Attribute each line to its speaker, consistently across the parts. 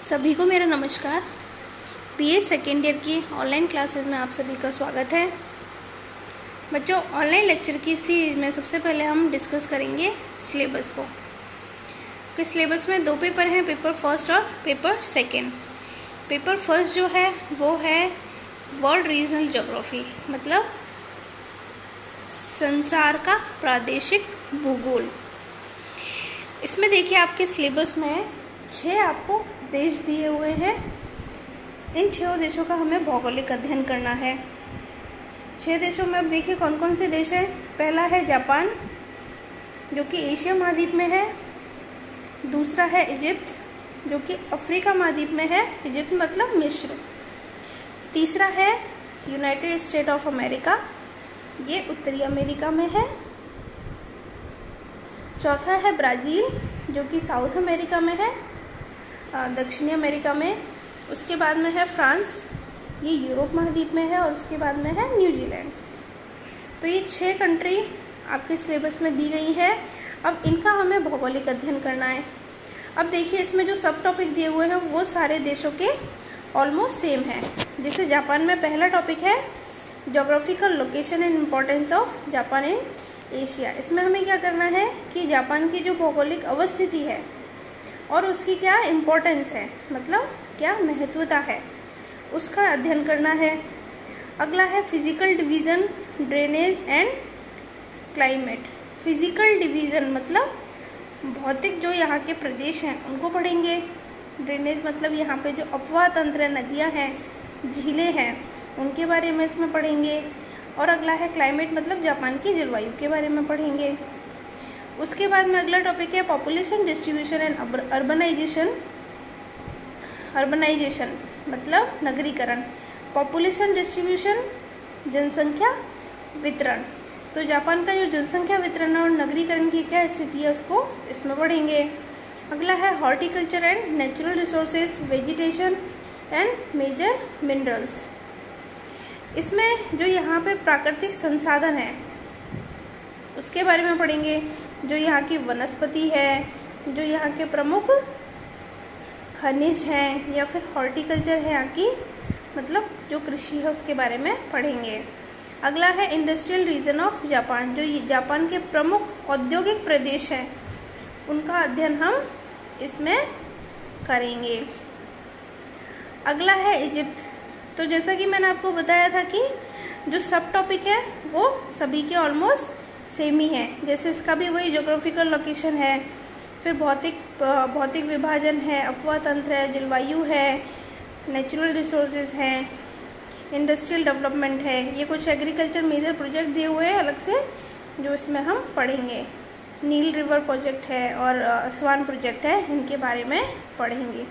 Speaker 1: सभी को मेरा नमस्कार। बीए सेकेंड ईयर की ऑनलाइन क्लासेस में आप सभी का स्वागत है। बच्चों, ऑनलाइन लेक्चर की सीरीज में सबसे पहले हम डिस्कस करेंगे सिलेबस को। कि सिलेबस में दो पेपर हैं, पेपर फर्स्ट और पेपर सेकेंड। पेपर फर्स्ट जो है वो है वर्ल्ड रीजनल ज्योग्राफी, मतलब संसार का प्रादेशिक भूगोल। इसमें देखिए आपके सिलेबस में 6 आपको देश दिए हुए हैं। इन 6 देशों का हमें भौगोलिक अध्ययन करना है। 6 देशों में अब देखिए कौन कौन से देश हैं। पहला है जापान, जो कि एशिया महाद्वीप में है। दूसरा है इजिप्ट, जो कि अफ्रीका महाद्वीप में है। इजिप्ट मतलब मिस्र। तीसरा है यूनाइटेड स्टेट ऑफ अमेरिका, ये उत्तरी अमेरिका में है। चौथा है ब्राज़ील, जो कि साउथ अमेरिका में है, दक्षिणी अमेरिका में। उसके बाद में है फ्रांस, ये यूरोप महाद्वीप में है। और उसके बाद में है न्यूजीलैंड। तो ये 6 कंट्री आपके सिलेबस में दी गई है। अब इनका हमें भौगोलिक अध्ययन करना है। अब देखिए इसमें जो सब टॉपिक दिए हुए हैं वो सारे देशों के ऑलमोस्ट सेम है। जैसे जापान में पहला टॉपिक है geographical location and importance of Japan in Asia. इसमें हमें क्या करना है कि जापान की जो भौगोलिक अवस्थिति है और उसकी क्या इम्पोर्टेंस है, मतलब क्या महत्वता है, उसका अध्ययन करना है। अगला है physical division, drainage and climate. Physical division मतलब भौतिक जो यहाँ के प्रदेश हैं उनको पढ़ेंगे। ड्रेनेज मतलब यहाँ पे जो अपवाह तंत्र, नदियाँ हैं, झीलें हैं, उनके बारे में इसमें पढ़ेंगे। और अगला है क्लाइमेट, मतलब जापान की जलवायु के बारे में पढ़ेंगे। उसके बाद में अगला टॉपिक है population distribution and urbanisation. Urbanisation मतलब नगरीकरण। पॉपुलेशन डिस्ट्रीब्यूशन जनसंख्या वितरण। तो जापान का जो जनसंख्या वितरण और नगरीकरण की क्या स्थिति है उसको इसमें पढ़ेंगे। अगला है horticulture and natural resources, vegetation and major minerals. इसमें जो यहाँ पे प्राकृतिक संसाधन है उसके बारे में पढ़ेंगे। जो यहाँ की वनस्पति है, जो यहाँ के प्रमुख खनिज हैं या फिर हॉर्टिकल्चर है यहाँ की, मतलब जो कृषि है उसके बारे में पढ़ेंगे। अगला है इंडस्ट्रियल रीजन ऑफ जापान, जो जापान के प्रमुख औद्योगिक प्रदेश हैं उनका अध्ययन हम इसमें करेंगे। अगला है इजिप्ट। तो जैसा कि मैंने आपको बताया था कि जो सब टॉपिक है वो सभी के ऑलमोस्ट सेम ही है। जैसे इसका भी वही ज्योग्राफिकल लोकेशन है, फिर भौतिक विभाजन है, अपवाह तंत्र है, जलवायु है, नेचुरल रिसोर्सेज हैं, इंडस्ट्रियल डेवलपमेंट है। ये कुछ एग्रीकल्चर मेजर प्रोजेक्ट दिए हुए हैं अलग से, जो इसमें हम पढ़ेंगे। नील रिवर प्रोजेक्ट है और स्वान प्रोजेक्ट है, इनके बारे में पढ़ेंगे।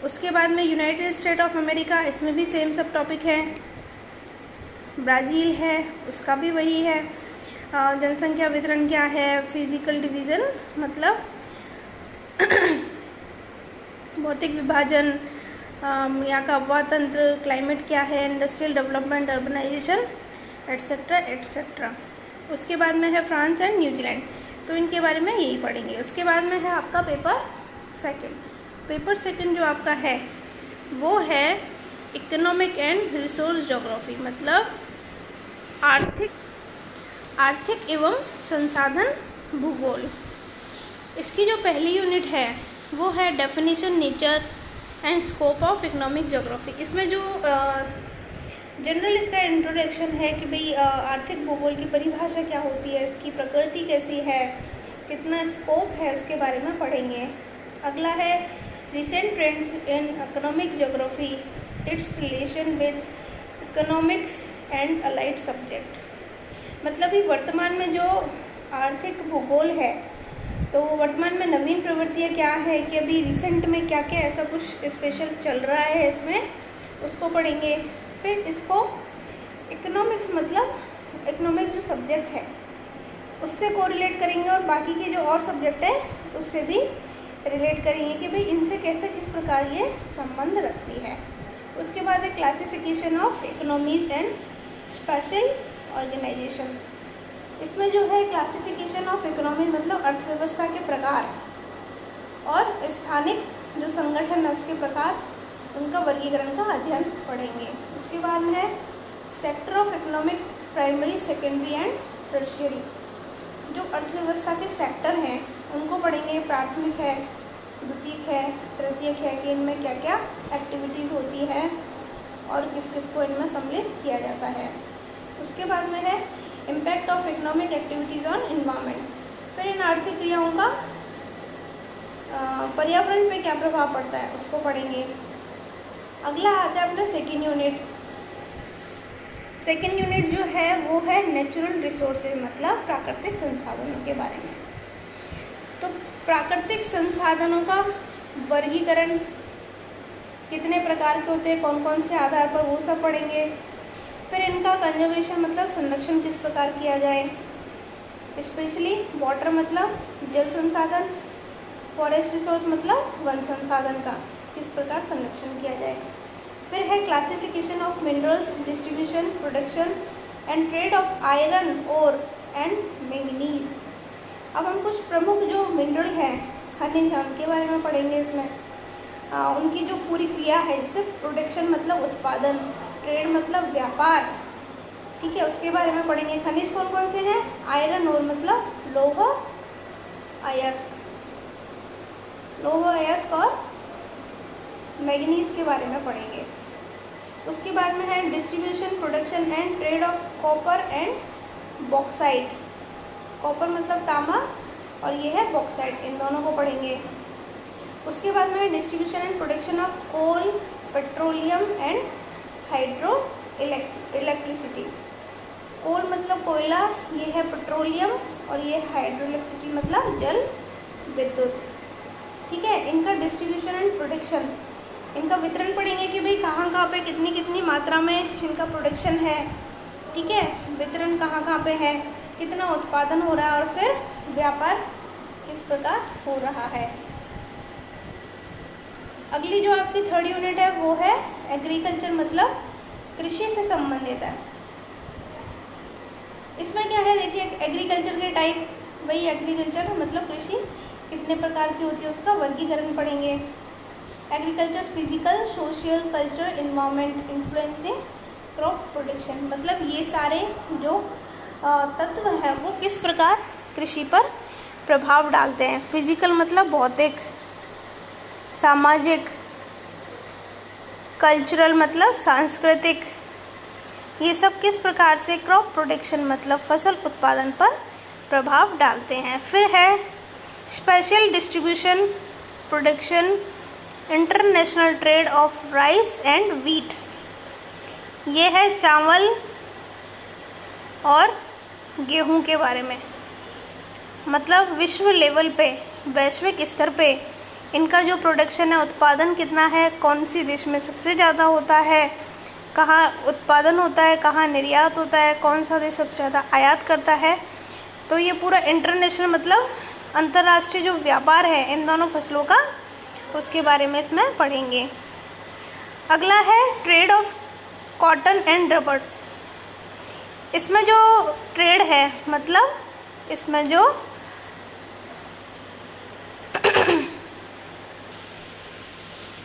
Speaker 1: उसके बाद में यूनाइटेड स्टेट ऑफ अमेरिका, इसमें भी सेम सब टॉपिक है। ब्राज़ील है, उसका भी वही है। जनसंख्या वितरण क्या है, फिजिकल डिवीज़न मतलब भौतिक विभाजन, यहाँ का अपवाह तंत्र, क्लाइमेट क्या है, industrial development, urbanisation etcetera etcetera. उसके बाद में है फ्रांस एंड न्यूजीलैंड, तो इनके बारे में यही पढ़ेंगे। उसके बाद में है आपका पेपर सेकंड। पेपर सेकंड जो आपका है वो है इकोनॉमिक एंड रिसोर्स ज्योग्राफी, मतलब आर्थिक एवं संसाधन भूगोल। इसकी जो पहली यूनिट है वो है definition, nature and scope of economic geography. इसमें जो जनरल इसका इंट्रोडक्शन है कि भाई आर्थिक भूगोल की परिभाषा क्या होती है, इसकी प्रकृति कैसी है, कितना स्कोप है, उसके बारे में पढ़ेंगे। अगला है recent trends in economic geography, it's relation with economics and allied subject. मतलब ये वर्तमान में जो आर्थिक भूगोल है तो वर्तमान में नवीन प्रवृत्तियाँ क्या है, कि अभी रिसेंट में क्या क्या ऐसा कुछ स्पेशल चल रहा है इसमें, उसको पढ़ेंगे। फिर इसको इकोनॉमिक्स मतलब इकोनॉमिक जो सब्जेक्ट है उससे कोरिलेट करेंगे और बाकी के जो और सब्जेक्ट है उससे भी रिलेट करेंगे कि भाई इनसे कैसे किस प्रकार ये संबंध रखती है। उसके बाद है classification of economies and special organisation. इसमें जो है क्लासिफिकेशन ऑफ इकोनॉमी मतलब अर्थव्यवस्था के प्रकार और स्थानिक जो संगठन है उसके प्रकार, उनका वर्गीकरण का अध्ययन पढ़ेंगे। उसके बाद में है sector of economic primary, secondary and tertiary. जो अर्थव्यवस्था के सेक्टर हैं उनको पढ़ेंगे। प्राथमिक है, द्वितीयक है, तृतीयक है कि इनमें क्या क्या एक्टिविटीज़ होती है और किस किस को इनमें सम्मिलित किया जाता है। उसके बाद में है impact of economic activities on environment. फिर इन आर्थिक क्रियाओं का पर्यावरण पे क्या प्रभाव पड़ता है उसको पढ़ेंगे। अगला आता है अपना सेकेंड यूनिट। सेकेंड यूनिट जो है वो है नेचुरल रिसोर्सेज, मतलब प्राकृतिक संसाधनों के बारे में। तो प्राकृतिक संसाधनों का वर्गीकरण कितने प्रकार के होते हैं, कौन कौन से आधार पर, वो सब पढ़ेंगे। फिर इनका कंजर्वेशन मतलब संरक्षण किस प्रकार किया जाए, स्पेशली वाटर मतलब जल संसाधन, फॉरेस्ट रिसोर्स मतलब वन संसाधन का किस प्रकार संरक्षण किया जाए। फिर है classification of minerals, distribution, production and trade of iron ore and manganese. अब हम कुछ प्रमुख जो मिनरल हैं, खनिज हैं, उनके बारे में पढ़ेंगे इसमें। उनकी जो पूरी क्रिया है, जैसे प्रोडक्शन मतलब उत्पादन, ट्रेड मतलब व्यापार, ठीक है, उसके बारे में पढ़ेंगे। खनिज कौन कौन से हैं, आयरन ओर मतलब लौह अयस्क, लौह अयस्क और मैग्नीज के बारे में पढ़ेंगे। उसके बाद में है distribution, production and trade of copper and bauxite. Copper मतलब तांबा और ये है बॉक्साइट, इन दोनों को पढ़ेंगे। उसके बाद में distribution and production of coal, petroleum and hydro electricity. Coal मतलब कोयला, ये है पेट्रोलियम और ये हाइड्रो इलेक्ट्रिसिटी मतलब जल विद्युत, ठीक है। इनका डिस्ट्रीब्यूशन एंड प्रोडक्शन, इनका वितरण पढ़ेंगे कि भाई कहाँ कहाँ पे कितनी कितनी मात्रा में इनका प्रोडक्शन है, ठीक है, वितरण कहाँ कहाँ पे है, कितना उत्पादन हो रहा है और फिर व्यापार किस प्रकार हो रहा है। अगली जो आपकी थर्ड यूनिट है वो है एग्रीकल्चर, मतलब कृषि से संबंधित है। इसमें क्या है, देखिए एग्रीकल्चर के टाइप, वही एग्रीकल्चर मतलब कृषि कितने प्रकार की होती है उसका वर्गीकरण पढ़ेंगे। Agriculture physical, social, culture, environment, influencing crop production, मतलब ये सारे जो तत्व हैं वो किस प्रकार कृषि पर प्रभाव डालते हैं। फिजिकल मतलब भौतिक, सामाजिक, कल्चरल मतलब सांस्कृतिक, ये सब किस प्रकार से क्रॉप प्रोडक्शन मतलब फसल उत्पादन पर प्रभाव डालते हैं। फिर है special distribution, production, international trade off rice and wheat, ये है चावल और गेहूं के बारे में, मतलब विश्व लेवल पे, वैश्विक स्तर पे इनका जो प्रोडक्शन है, उत्पादन कितना है, कौन सी देश में सबसे ज़्यादा होता है, कहाँ उत्पादन होता है, कहाँ निर्यात होता है, कौन सा देश सबसे ज़्यादा आयात करता है। तो ये पूरा इंटरनेशनल मतलब अंतर्राष्ट्रीय जो व्यापार है इन दोनों फसलों का, उसके बारे में इसमें पढ़ेंगे। अगला है trade off cotton and rubber. इसमें जो ट्रेड है मतलब इसमें जो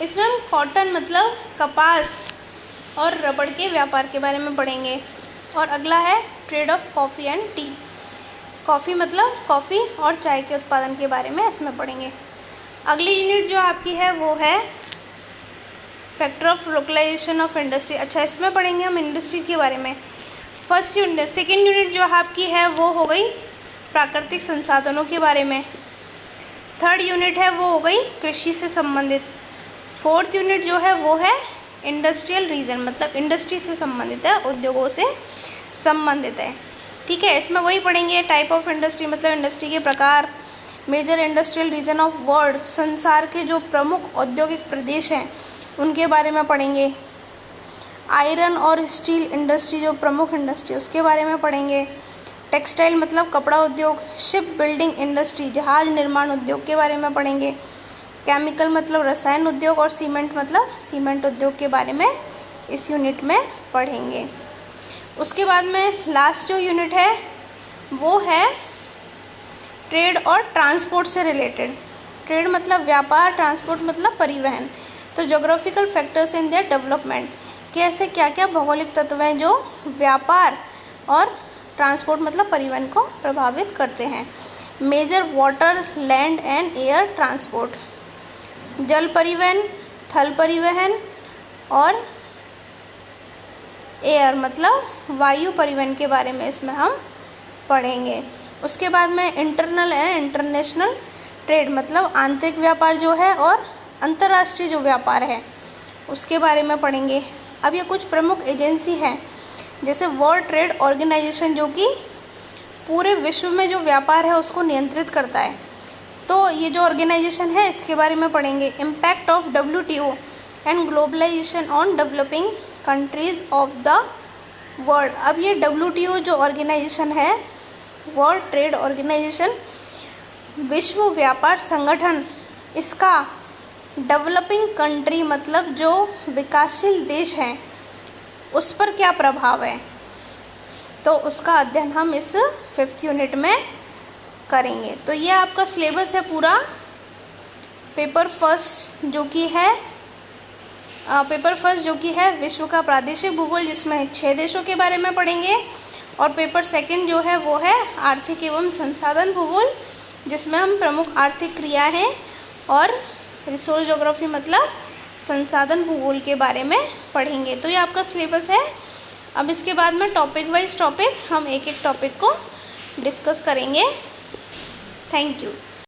Speaker 1: इसमें हम कॉटन मतलब कपास और रबड़ के व्यापार के बारे में पढ़ेंगे। और अगला है trade off coffee and T. Coffee मतलब कॉफ़ी और चाय के उत्पादन के बारे में इसमें पढ़ेंगे। अगली यूनिट जो आपकी है वो है factor of localization of industry. अच्छा, इसमें पढ़ेंगे हम इंडस्ट्री के बारे में। फर्स्ट यूनिट, सेकेंड यूनिट जो आपकी है वो हो गई प्राकृतिक संसाधनों के बारे में। थर्ड यूनिट है वो हो गई कृषि से संबंधित। फोर्थ यूनिट जो है वो है इंडस्ट्रियल रीजन, मतलब इंडस्ट्री से संबंधित है, उद्योगों से संबंधित है, ठीक है। इसमें वही पढ़ेंगे टाइप ऑफ इंडस्ट्री मतलब इंडस्ट्री के प्रकार, major industrial region of world, संसार के जो प्रमुख औद्योगिक प्रदेश हैं उनके बारे में पढ़ेंगे। आयरन और स्टील इंडस्ट्री जो प्रमुख इंडस्ट्री उसके बारे में पढ़ेंगे। टेक्सटाइल मतलब कपड़ा उद्योग, शिप बिल्डिंग इंडस्ट्री जहाज निर्माण उद्योग के बारे में पढ़ेंगे। केमिकल मतलब रसायन उद्योग और सीमेंट मतलब सीमेंट उद्योग के बारे में इस यूनिट में पढ़ेंगे। उसके बाद में लास्ट जो यूनिट है वो है ट्रेड और ट्रांसपोर्ट से रिलेटेड। ट्रेड मतलब व्यापार, ट्रांसपोर्ट मतलब परिवहन। तो geographical factors in their development, कि ऐसे क्या क्या भौगोलिक तत्व हैं जो व्यापार और ट्रांसपोर्ट मतलब परिवहन को प्रभावित करते हैं। Major water, land and air transport, जल परिवहन, थल परिवहन और एयर मतलब वायु परिवहन के बारे में इसमें हम पढ़ेंगे। उसके बाद में इंटरनल एंड इंटरनेशनल ट्रेड मतलब आंतरिक व्यापार जो है और अंतर्राष्ट्रीय जो व्यापार है उसके बारे में पढ़ेंगे। अब ये कुछ प्रमुख एजेंसी हैं, जैसे वर्ल्ड ट्रेड ऑर्गेनाइजेशन जो कि पूरे विश्व में जो व्यापार है उसको नियंत्रित करता है। तो ये जो ऑर्गेनाइजेशन है इसके बारे में पढ़ेंगे। Impact of WTO and globalization on developing countries of the world. अब ये WTO जो ऑर्गेनाइजेशन है, वर्ल्ड ट्रेड ऑर्गेनाइजेशन, विश्व व्यापार संगठन, इसका डेवलपिंग कंट्री मतलब जो विकासशील देश हैं उस पर क्या प्रभाव है, तो उसका अध्ययन हम इस 5th यूनिट में करेंगे। तो ये आपका सिलेबस है पूरा। पेपर फर्स्ट जो कि है विश्व का प्रादेशिक भूगोल, जिसमें 6 देशों के बारे में पढ़ेंगे। और पेपर सेकंड जो है वो है आर्थिक एवं संसाधन भूगोल, जिसमें हम प्रमुख आर्थिक क्रियाएं और रिसोर्स ज्योग्राफी मतलब संसाधन भूगोल के बारे में पढ़ेंगे। तो ये आपका सिलेबस है। अब इसके बाद में टॉपिक वाइज टॉपिक हम एक एक टॉपिक को डिस्कस करेंगे। Thank you.